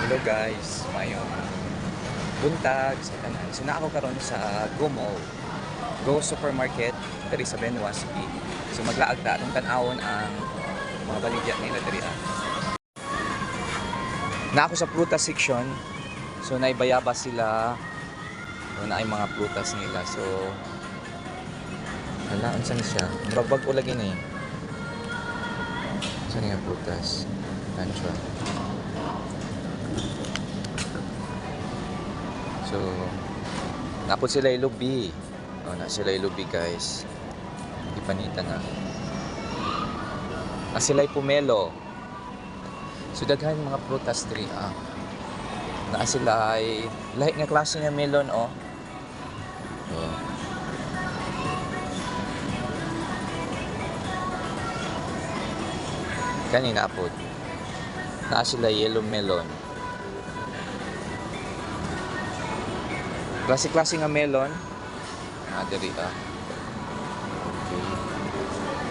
Hello guys, mayong buntag sa tanan. So na ako karon sa Go Mall, Go Supermarket diri sa Benoit City. So maglaag ta atong tan-awon ang mga baligya nila diri. Na ako sa prutas section. So naibayabas sila. So na ay mga prutas nila. So hala unsan siya? Bagbag ulagi ni. Saan nga prutas? Ancho. So, napod sila ilubi. Na sila ilubi guys. Hindi panita na. Na sila pumelo. So, daghan mga prutas diri. Na sila ay lahi nga klase nga melon oh. Oh. Kanina apod. Na sila yellow melon. Klase-klase nga melon. Diri Okay.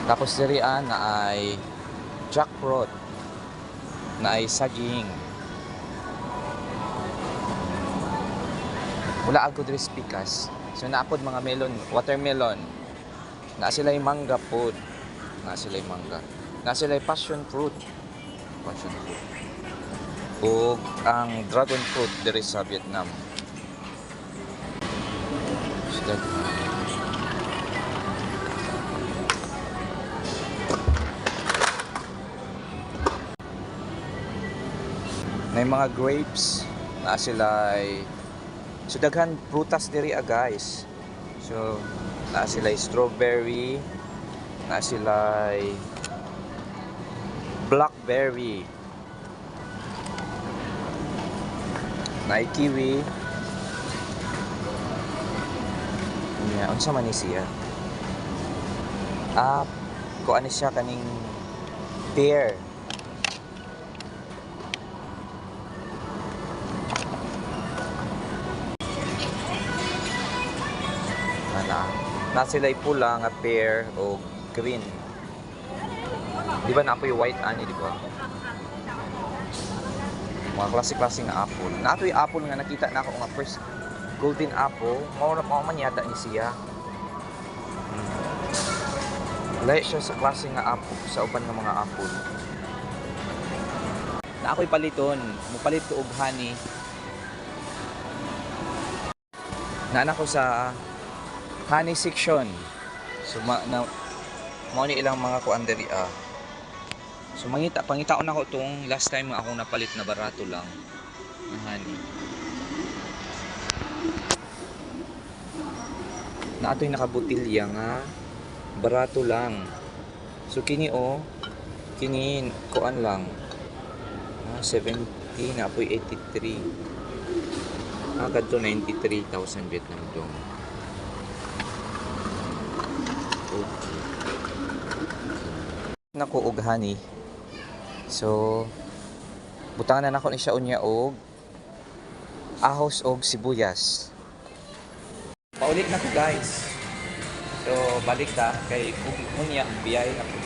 Tapos diri na ay jackfruit. Na ay saging. Wala ako diri pikas. So naapod mga melon, watermelon. Na sila mangga pod. Na sila mangga. Na sila passion fruit. Passion fruit. O ang dragon fruit diri sa Vietnam. May mga grapes na sila ay so daghan prutas diri guys. So na sila ay strawberry, na sila ay blackberry, na ay kiwi. Unsa man ni siya? Kuan siya kaning pear. Na sila'y pula nga pear o green. Di ba na yung white ani, di ba? Mga klase-klase nga apple. Na yung apple nga nakita na ako nga first golden apple. Mao man yata ni siya. Lahi siya sa klase nga apple, sa uban nga mga apple. Na ako'y paliton, mupalit ko og honey. Na ko sa honey section. So mao ni ilang mga kuan diri So pangitaon ako tong last time nga akong napalit na barato lang ng honey. Na ato'y nakabutilya nga barato lang. So kini kini kuan lang. 70 na apoy 83. Kadto 93,000 Vietnam dong. Okay. Nako og honey. So butangan na nako ni siya unya og ahos og sibuyas. Paulit na ko guys. So balik ta kay unya biyay na ko.